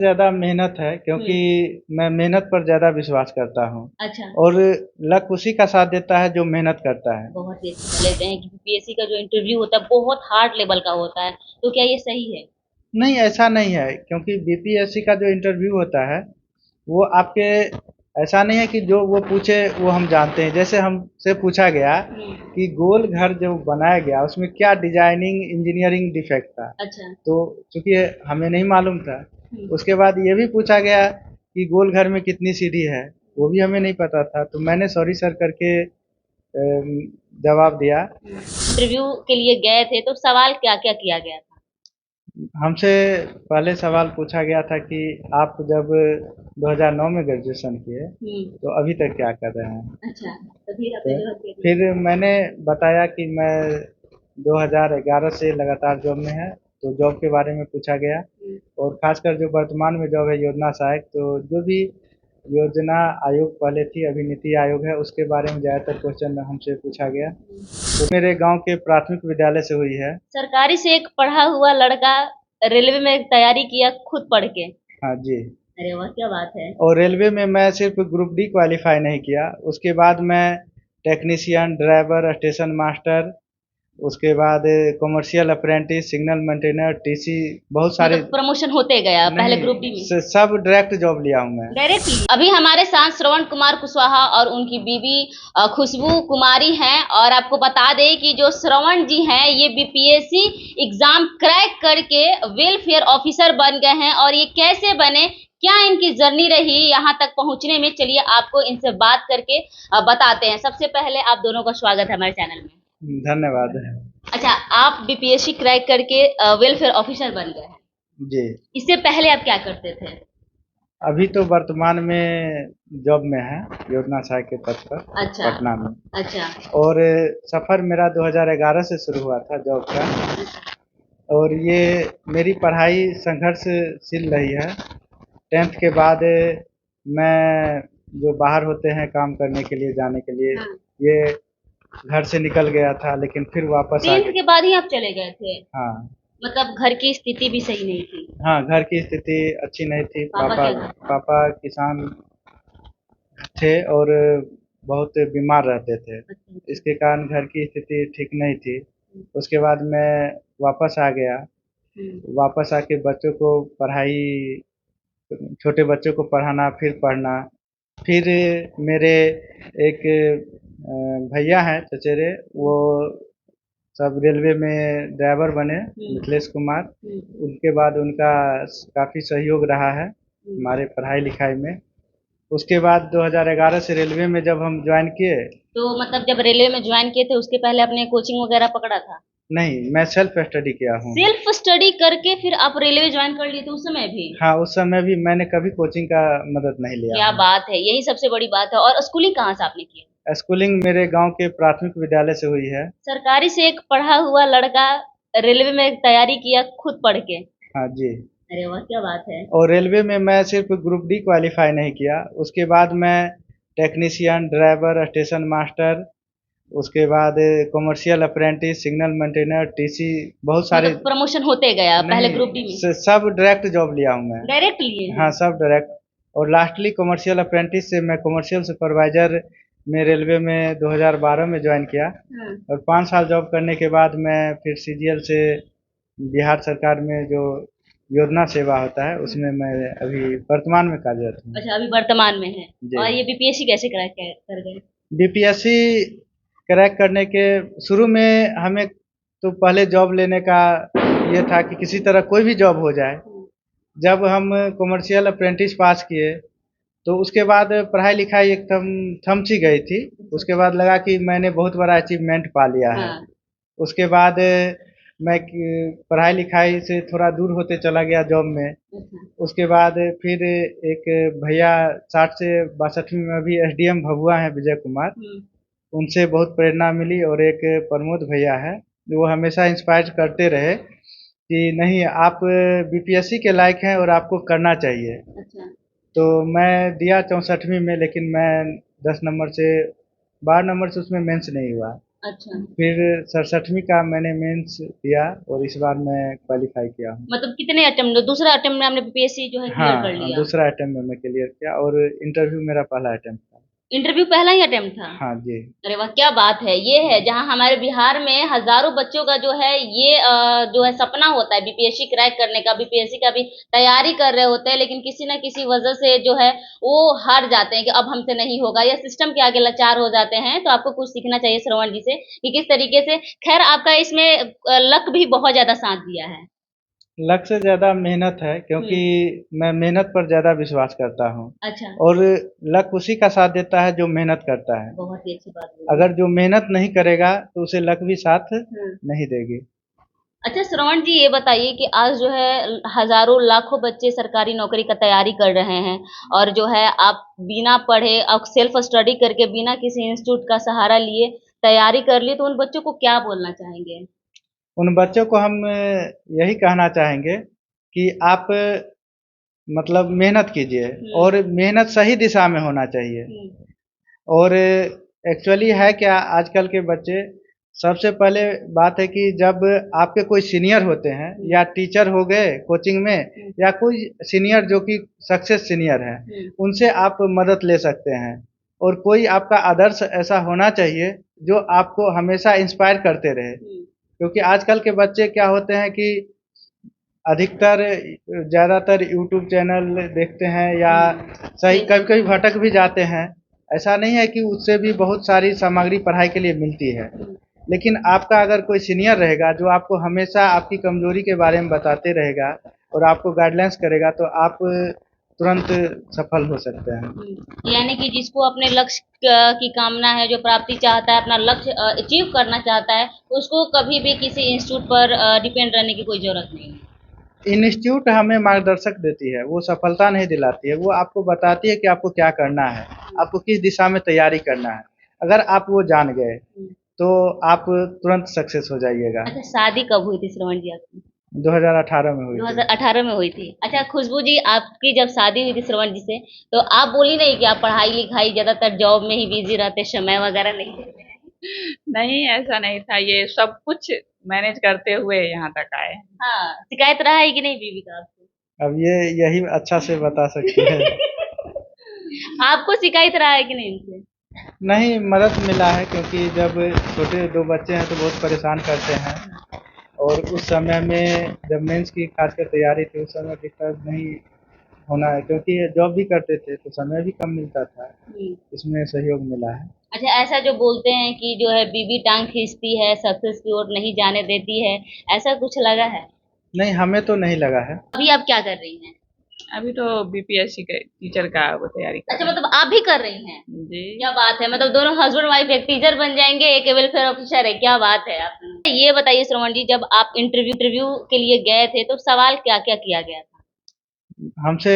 ज़्यादा मेहनत है क्योंकि मैं मेहनत पर ज़्यादा विश्वास करता हूँ अच्छा। और लक उसी का साथ देता है जो मेहनत करता है। बहुत ही अच्छा लेते हैं कि बीपीएससी का जो इंटरव्यू होता है बहुत हार्ड लेवल का होता है, तो क्या ये सही है? नहीं, ऐसा नहीं है क्योंकि बीपीएससी का जो इंटरव्यू होता है वो आपके ऐसा नहीं है कि जो वो पूछे वो हम जानते हैं। जैसे हमसे पूछा गया कि गोल घर जो बनाया गया उसमें क्या डिजाइनिंग इंजीनियरिंग डिफेक्ट था, अच्छा। तो चूंकि हमें नहीं मालूम था। हुँ। उसके बाद ये भी पूछा गया कि गोल घर में कितनी सीढ़ी है, वो भी हमें नहीं पता था, तो मैंने सॉरी सर करके जवाब दिया। इंटरव्यू के लिए गए थे तो सवाल क्या-क्या किया गया था? हमसे पहले सवाल पूछा गया था कि आप जब 2009 में ग्रेजुएशन किए हुँ। तो अभी तक क्या कर रहे हैं। अच्छा, तो फिर आपने तो जवाब क्या दिया? फिर मैंने बताया कि मैं 2011 से लगातार जॉब में है, तो जॉब के बारे में पूछा गया हुँ। और खासकर जो वर्तमान में जॉब है योजना सहायक, तो जो भी योजना आयोग पहले थी अभी नीति आयोग है उसके बारे में ज़्यादातर क्वेश्चन हमसे पूछा गया। तो मेरे गांव के प्राथमिक विद्यालय से हुई है। सरकारी से एक पढ़ा हुआ लड़का रेलवे में तैयारी किया खुद पढ़ के। हाँ जी। अरे वाह! क्या बात है। और रेलवे में मैं सिर्फ ग्रुप डी क्वालिफाई नहीं किया, उसके बाद मैं टेक्नीशियन, ड्राइवर, स्टेशन मास्टर, उसके बाद commercial apprentice, signal maintainer, TC, बहुत सारे। मतलब प्रमोशन होते गया पहले नहीं, ग्रुप डी में। सब डायरेक्ट जॉब लिया हूँ मैं। डायरेक्टली अभी हमारे साथ श्रवण कुमार कुशवाहा और उनकी बीवी खुशबू कुमारी हैं और आपको बता दें कि जो श्रवण जी हैं ये बीपीएससी एग्जाम क्रैक करके वेलफेयर ऑफिसर बन गए हैं और ये कैसे बने, क्या इनकी जर्नी रही यहाँ तक पहुँचने में, चलिए आपको इनसे बात करके बताते हैं। सबसे पहले आप दोनों का स्वागत है हमारे चैनल में। धन्यवाद। अच्छा, आप बीपीएससी क्रैक करके वेलफेयर ऑफिसर बन गए हैं, जी। इससे पहले आप क्या करते थे? अभी तो वर्तमान में जॉब में है योजना सहायक के पद पर, अच्छा। पटना में। अच्छा। और सफ़र मेरा 2011 से शुरू हुआ था जॉब का, और ये मेरी पढ़ाई संघर्षशील रही है। 10th के बाद मैं जो बाहर होते हैं काम करने के लिए, जाने के लिए, हाँ। ये घर से निकल गया था लेकिन फिर वापस आ 10th गया। के बाद ही आप चले गए थे? हाँ। मतलब घर की स्थिति भी सही नहीं थी? हाँ, घर की स्थिति अच्छी नहीं थी। पापा पापा क्या करते थे? पापा किसान थे और बहुत बीमार रहते थे। अच्छा, अच्छा। इसके कारण घर की स्थिति ठीक नहीं थी। उसके बाद मैं वापस आ गया। हुँ। वापस आके बच्चों को पढ़ाई, छोटे बच्चों को पढ़ाना, फिर पढ़ना। फिर मेरे एक भैया हैं चचेरे, वो सब रेलवे में ड्राइवर बने, हुँ। मिथिलेश कुमार। हुँ। उनके बाद उनका काफ़ी सहयोग रहा है हुँ। हमारे पढ़ाई लिखाई में। उसके बाद 2011 से रेलवे में जब हम ज्वाइन किए। तो मतलब जब रेलवे में जॉइन किए थे उसके पहले आपने कोचिंग वगैरह पकड़ा था? नहीं, मैं सेल्फ स्टडी किया हूँ। सेल्फ स्टडी करके फिर आप रेलवे जॉइन कर लिए थे उस समय भी? हाँ, उस समय भी मैंने कभी कोचिंग का मदद नहीं लिया क्या हूँ। बात है! यही सबसे बड़ी बात है और स्कूलिंग कहाँ से आपने की? स्कूलिंग मेरे गांव के प्राथमिक विद्यालय से हुई है। सरकारी से एक पढ़ा हुआ लड़का रेलवे में तैयारी किया खुद पढ़ के। हाँ जी। अरे वाह! क्या बात है। और रेलवे में मैं सिर्फ ग्रुप डी क्वालिफाई नहीं किया, उसके बाद मैं टेक्नीशियन, ड्राइवर, स्टेशन मास्टर, उसके बाद commercial apprentice, signal maintainer, TC, बहुत सारे। मतलब प्रमोशन होते गया पहले नहीं, ग्रुप डी में? सब डायरेक्ट जॉब लिया हूँ मैं। डायरेक्ट लिए हैं? हाँ, सब डायरेक्ट। और लास्टली कमर्शियल अप्रेंटिस से मैं कमर्शियल सुपरवाइजर में रेलवे में 2012 में ज्वाइन किया। हाँ। और 5 साल जॉब करने के बाद मैं फिर सीजीएल से बिहार सरकार में जो योजना सेवा होता है उसमें मैं अभी वर्तमान में कार्यरत हूँ। अच्छा, अभी वर्तमान में है। जी। और ये बीपीएससी कैसे क्रैक कर गए? बीपीएससी क्रैक करने के शुरू में हमें तो पहले जॉब लेने का ये था कि किसी तरह कोई भी जॉब हो जाए। जब हम कमर्शियल अप्रेंटिस पास किए तो उसके बाद पढ़ाई लिखाई एकदम थम सी गई थी। उसके बाद लगा कि मैंने बहुत बड़ा अचीवमेंट पा लिया है। हाँ। उसके बाद मैं पढ़ाई लिखाई से थोड़ा दूर होते चला गया जॉब में। अच्छा। उसके बाद फिर एक भैया 60 से 62वीं में अभी एसडीएम भभुआ हैं, विजय कुमार। हुँ। उनसे बहुत प्रेरणा मिली और एक प्रमोद भैया है, वो हमेशा इंस्पायर करते रहे कि नहीं, आप बीपीएससी के लायक हैं और आपको करना चाहिए। अच्छा। तो मैं दिया 64वीं में, लेकिन मैं 10 नंबर से 12 नंबर से उसमें मेंस नहीं हुआ। अच्छा, फिर 67वीं का मैंने मेंस दिया और इस बार मैं क्वालिफाई किया हूँ। मतलब कितने अटेम्प्ट, दूसरा अटेम्प्ट में आपने बीपीएससी जो है क्लियर कर हाँ, लिया? दूसरा अटेम्प्ट में मैं क्लियर किया और इंटरव्यू मेरा पहला अटेम्प्ट था। इंटरव्यू पहला ही अटेम्प्ट था? हाँ जी। अरे वाह, क्या बात है! ये है जहाँ हमारे बिहार में हजारों बच्चों का जो है ये जो है सपना होता है बीपीएससी क्रैक करने का, बीपीएससी का भी तैयारी कर रहे होते हैं, लेकिन किसी न किसी वजह से जो है वो हार जाते हैं कि अब हमसे नहीं होगा, या सिस्टम के आगे लाचार हो जाते हैं। तो आपको कुछ सीखना चाहिए श्रवण जी से कि किस तरीके से, खैर आपका इसमें लक भी बहुत ज्यादा साथ दिया है। लक से ज़्यादा मेहनत है क्योंकि मैं मेहनत पर ज़्यादा विश्वास करता हूँ अच्छा, और लक उसी का साथ देता है जो मेहनत करता है। बहुत ही अच्छी बात बोली। अगर जो मेहनत नहीं करेगा तो उसे लक भी साथ हम्म। नहीं देगी। अच्छा श्रवण जी, ये बताइए कि आज जो है हजारों लाखों बच्चे सरकारी नौकरी का तैयारी कर रहे हैं, और जो है आप बिना पढ़े और सेल्फ स्टडी करके बिना किसी इंस्टीट्यूट का सहारा लिए तैयारी कर ली, तो उन बच्चों को क्या बोलना चाहेंगे? उन बच्चों को हम यही कहना चाहेंगे कि आप मतलब मेहनत कीजिए और मेहनत सही दिशा में होना चाहिए। हम्म, और एक्चुअली है क्या, आजकल के बच्चे, सबसे पहले बात है कि जब आपके कोई सीनियर होते हैं या टीचर हो गए कोचिंग में या कोई सीनियर जो कि सक्सेस सीनियर है, उनसे आप मदद ले सकते हैं। और कोई आपका आदर्श ऐसा होना चाहिए जो आपको हमेशा इंस्पायर करते रहे, क्योंकि आजकल के बच्चे क्या होते हैं कि अधिकतर ज़्यादातर यूट्यूब चैनल देखते हैं या सही कभी-कभी भटक भी जाते हैं। ऐसा नहीं है कि उससे भी बहुत सारी सामग्री पढ़ाई के लिए मिलती है। लेकिन आपका अगर कोई सीनियर रहेगा जो आपको हमेशा आपकी कमज़ोरी के बारे में बताते रहेगा और आपको गाइडलाइंस करेगा तो आप तुरंत सफल हो सकते हैं। यानी कि जिसको अपने लक्ष्य की कामना है, जो प्राप्ति चाहता है, अपना लक्ष्य अचीव करना चाहता है, उसको कभी भी किसी इंस्टीट्यूट पर डिपेंड रहने की कोई जरूरत नहीं है। इंस्टीट्यूट हमें मार्गदर्शक देती है, वो सफलता नहीं दिलाती है, वो आपको बताती है कि आपको क्या करना है, आपको किस दिशा में तैयारी करना है। अगर आप वो जान गए तो आप तुरंत सक्सेस हो जाइएगा। अच्छा, शादी कब हुई थी श्रवण जी आपकी? 2018 में हुई थी। 2018 में हुई थी। अच्छा खुशबू जी, आपकी जब शादी हुई थी श्रवण जी से, तो आप बोली नहीं कि आप पढ़ाई लिखाई ज्यादातर जॉब में ही बिजी रहते, समय वगैरह नहीं देते? नहीं, ऐसा नहीं था, ये सब कुछ मैनेज करते हुए यहाँ तक आए। हाँ, शिकायत रहा है कि नहीं बीवी का आपको? अब ये यही अच्छा से बता सकती है। आपको शिकायत रहा है कि नहीं इनसे? नहीं, मदद मिला है क्योंकि जब छोटे 2 बच्चे हैं तो बहुत परेशान करते हैं और उस समय में जब मेंस की खासकर तैयारी थी उस समय डिस्टर्ब नहीं होना है क्योंकि जॉब भी करते थे तो समय भी कम मिलता था, इसमें सहयोग मिला है। अच्छा, ऐसा जो बोलते हैं कि जो है बीवी टांग खींचती है, सक्सेस की ओर नहीं जाने देती है, ऐसा कुछ लगा है? नहीं, हमें तो नहीं लगा है। अभी आप क्या कर रही हैं? अभी तो बीपीएससी के टीचर का वो तैयारी कर अच्छा, रहे मतलब आप भी कर रही हैं? हैं। जी। क्या बात है! मतलब दोनों हस्बैंड वाइफ एक टीचर बन जाएंगे, एक वेलफेयर ऑफिसर है, क्या बात है! आप ये बताइए श्रवण जी, जब आप इंटरव्यू के लिए गए थे तो सवाल क्या क्या किया गया था? हमसे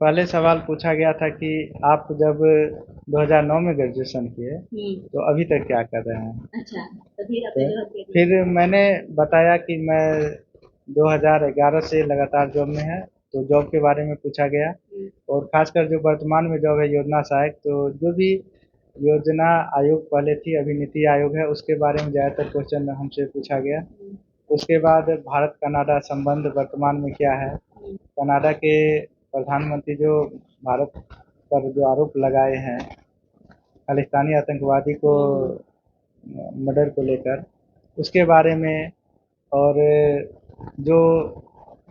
पहले सवाल पूछा गया था कि आप जब 2009 में ग्रेजुएशन किए तो अभी तक क्या कर रहे हैं। अच्छा, तो फिर आपने तो जवाब क्या दिया? फिर मैंने बताया कि मैं 2011 से लगातार जॉब में है, तो जॉब के बारे में पूछा गया और खासकर जो वर्तमान में जॉब है योजना सहायक, तो जो भी योजना आयोग पहले थी अभी नीति आयोग है उसके बारे में ज़्यादातर क्वेश्चन हमसे पूछा गया। उसके बाद भारत कनाडा संबंध वर्तमान में क्या है, कनाडा के प्रधानमंत्री जो भारत पर जो आरोप लगाए हैं खालिस्तानी आतंकवादी को मर्डर को लेकर, उसके बारे में, और जो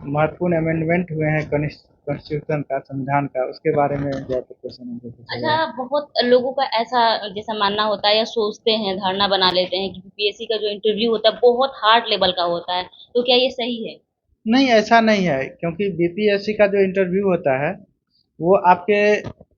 महत्वपूर्ण अमेंडमेंट हुए हैं कॉन्स्टिट्यूशन का, संविधान का, उसके बारे में ज़्यादा क्वेश्चन हमसे पूछा अच्छा, गया। बहुत लोगों का ऐसा जैसा मानना होता है या सोचते हैं, धारणा बना लेते हैं कि बीपीएससी का जो इंटरव्यू होता है बहुत हार्ड लेवल का होता है, तो क्या ये सही है? नहीं, ऐसा नहीं है क्योंकि बीपीएससी का जो इंटरव्यू होता है वो आपके,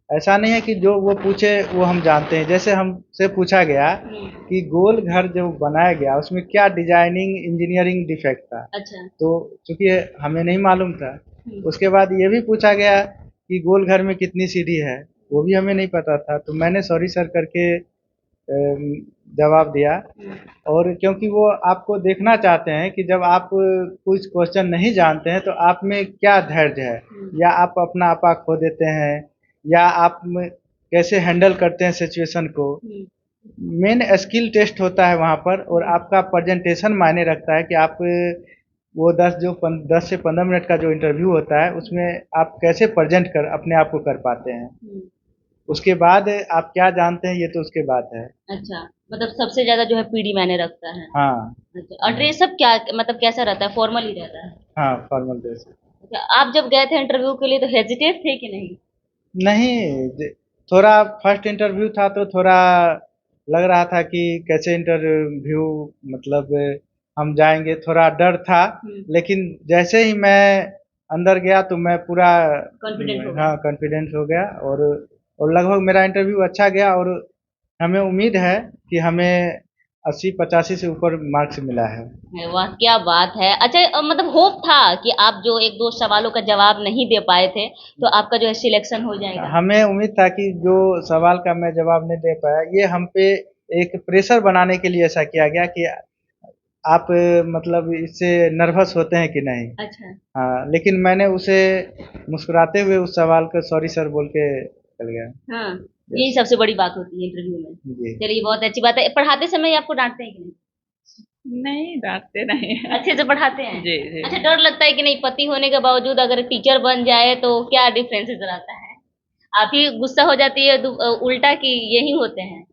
ऐसा नहीं है कि जो वो पूछे वो हम जानते हैं। जैसे हमसे पूछा गया कि गोल घर जो बनाया गया उसमें क्या डिजाइनिंग इंजीनियरिंग डिफेक्ट था, अच्छा। तो चूंकि हमें नहीं मालूम था। उसके बाद ये भी पूछा गया कि गोल घर में कितनी सीढ़ी है, वो भी हमें नहीं पता था, तो मैंने सॉरी सर करके जवाब दिया। और क्योंकि वो आपको देखना चाहते हैं कि जब आप कुछ क्वेश्चन नहीं जानते हैं तो आप में क्या धैर्य है, या आप अपना आपा खो देते हैं, या आप कैसे हैंडल करते हैं सिचुएशन को। मेन स्किल टेस्ट होता है वहाँ पर, और आपका प्रेजेंटेशन मायने रखता है कि आप वो 10 से 15 मिनट का जो इंटरव्यू होता है उसमें आप कैसे प्रेजेंट कर अपने आप को कर पाते हैं। उसके बाद आप क्या जानते हैं ये तो उसके बाद है। अच्छा, मतलब सबसे ज्यादा जो है पीडी मायने रखता है। हाँ। अच्छा, और ड्रेस सब क्या मतलब कैसा रहता है, फॉर्मल ही रहता है? हाँ, फॉर्मल ड्रेस। अच्छा, आप जब गए थे इंटरव्यू के लिए तो हेजिटेट थे कि नहीं? नहीं, थोड़ा फर्स्ट इंटरव्यू था तो थोड़ा लग रहा था कि कैसे इंटरव्यू, मतलब हम जाएंगे, थोड़ा डर था। लेकिन जैसे ही मैं अंदर गया तो मैं पूरा कॉन्फिडेंट हो गया? हाँ कॉन्फिडेंस हो गया, और लगभग मेरा इंटरव्यू अच्छा गया, और हमें उम्मीद है कि हमें 80-85 से ऊपर मार्क्स मिला है। अरे वाह, क्या बात है। अच्छा, मतलब होप था कि आप जो एक दो सवालों का जवाब नहीं दे पाए थे तो आपका जो है सिलेक्शन हो जाएगा? हमें उम्मीद था कि जो सवाल का मैं जवाब नहीं दे पाया, ये हम पे एक प्रेशर बनाने के लिए ऐसा किया गया कि आप मतलब इससे नर्वस होते हैं कि नहीं। अच्छा। हाँ, लेकिन मैंने उसे मुस्कुराते हुए उस सवाल का सॉरी सर बोल के चल गया। हाँ, यही सबसे बड़ी बात होती है इंटरव्यू में। जी। चलिए, बहुत अच्छी बात है। पढ़ाते समय आपको डांटते हैं कि नहीं? नहीं, डांटते नहीं। अच्छे से पढ़ाते हैं? जी जी। अच्छा, डर लगता है कि नहीं, पति होने के बावजूद अगर टीचर बन जाए तो क्या डिफरेंसेस रहता है? आप ही गुस्सा हो जाती है उल्टा कि यही होते हैं?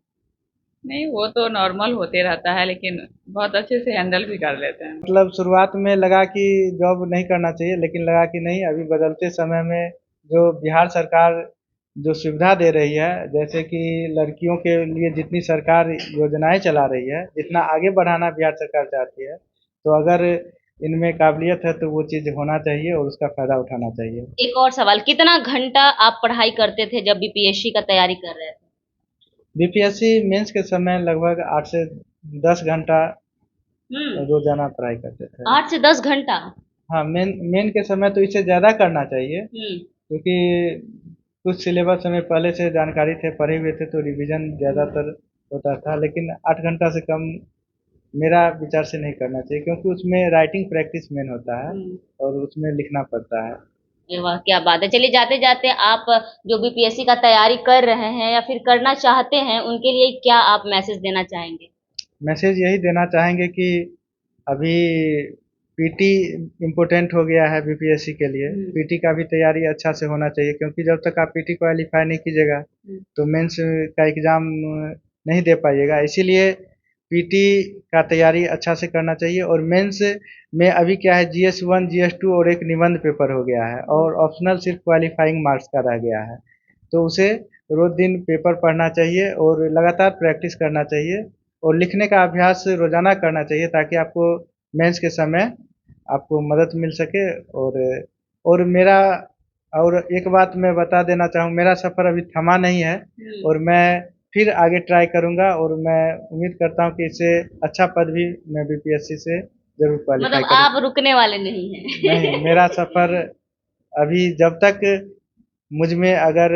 नहीं, वो तो नॉर्मल होते रहता है, लेकिन बहुत अच्छे से हैंडल भी कर लेते हैं। मतलब शुरुआत में लगा कि जॉब नहीं करना चाहिए, लेकिन लगा कि नहीं, अभी बदलते समय में जो बिहार सरकार जो सुविधा दे रही है, जैसे कि लड़कियों के लिए जितनी सरकार योजनाएं चला रही है, जितना आगे बढ़ाना बिहार सरकार चाहती है, तो अगर इनमें काबिलियत है तो वो चीज़ होना चाहिए और उसका फ़ायदा उठाना चाहिए। एक और सवाल, कितना घंटा आप पढ़ाई करते थे जब बीपीएससी का तैयारी कर रहे थे? बीपीएससी मेंस के समय लगभग 8 से 10 घंटा रोजाना पढ़ाई करते थे। 8 से 10 घंटा? हाँ, मेन मेन के समय तो इससे ज़्यादा करना चाहिए, हम्म। क्योंकि कुछ सिलेबस हमें पहले से जानकारी थे, पढ़े हुए थे, तो रिवीजन ज़्यादातर होता था, लेकिन 8 घंटा से कम मेरा विचार से नहीं करना चाहिए, क्योंकि उसमें राइटिंग प्रैक्टिस मेन होता है और उसमें लिखना पड़ता है। अरे वाह, क्या बात है। चलिए, जाते जाते आप जो बीपीएससी का तैयारी कर रहे हैं या फिर करना चाहते हैं उनके लिए क्या आप मैसेज देना चाहेंगे? मैसेज यही देना चाहेंगे कि अभी पीटी इम्पोर्टेंट हो गया है बीपीएससी के लिए। पीटी का भी तैयारी अच्छा से होना चाहिए, क्योंकि जब तक आप पीटी क्वालिफाई नहीं कीजिएगा तो मेंस का एग्ज़ाम नहीं दे पाइएगा। इसीलिए पीटी का तैयारी अच्छा से करना चाहिए, और मेंस में अभी क्या है, जीएस 1 जीएस 2 और एक निबंध पेपर हो गया है, और ऑप्शनल सिर्फ क्वालिफाइंग मार्क्स का रह गया है। तो उसे रोज दिन पेपर पढ़ना चाहिए और लगातार प्रैक्टिस करना चाहिए, और लिखने का अभ्यास रोजाना करना चाहिए, ताकि आपको मेंस के समय आपको मदद मिल सके। और मेरा और एक बात मैं बता देना चाहूँ, मेरा सफ़र अभी थमा नहीं है, और मैं फिर आगे ट्राई करूँगा, और मैं उम्मीद करता हूँ कि इससे अच्छा पद भी मैं बीपीएससी से ज़रूर क्वालिफाई मतलब करूँ। आप रुकने वाले नहीं हैं? नहीं, मेरा सफ़र अभी जब तक मुझ में अगर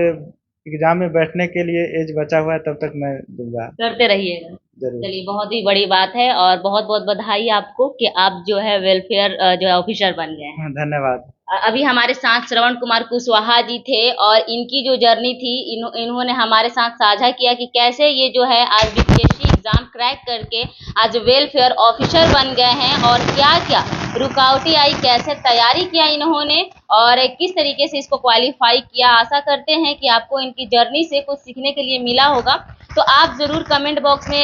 एग्ज़ाम में बैठने के लिए एज बचा हुआ है तब तक मैं दूँगा। करते रहिएगा। ज़रूर। चलिए, बहुत ही बड़ी बात है और बहुत बहुत बधाई आपको कि आप जो है वेलफेयर जो है ऑफिसर बन गए हैं। हाँ, धन्यवाद। अभी हमारे साथ श्रवण कुमार कुशवाहा जी थे और इनकी जो जर्नी थी इन्होंने हमारे साथ साझा किया कि कैसे ये जो है आज बीपीएससी एग्जाम क्रैक करके आज वेलफेयर ऑफिसर बन गए हैं, और क्या क्या रुकावटें आई, कैसे तैयारी किया इन्होंने और किस तरीके से इसको क्वालिफाई किया। आशा करते हैं कि आपको इनकी जर्नी से कुछ सीखने के लिए मिला होगा। तो आप ज़रूर कमेंट बॉक्स में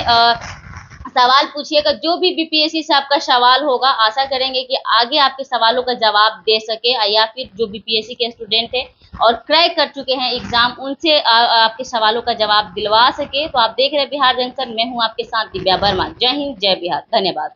सवाल पूछिएगा, जो भी बीपीएससी से आपका सवाल होगा। आशा करेंगे कि आगे आपके सवालों का जवाब दे सके, या फिर जो बीपीएससी के स्टूडेंट हैं और क्रैक कर चुके हैं एग्जाम, उनसे आपके सवालों का जवाब दिलवा सके। तो आप देख रहे हैं बिहार जंक्शन, मैं हूं आपके साथ दिव्या वर्मा। जय हिंद, जय बिहार, धन्यवाद।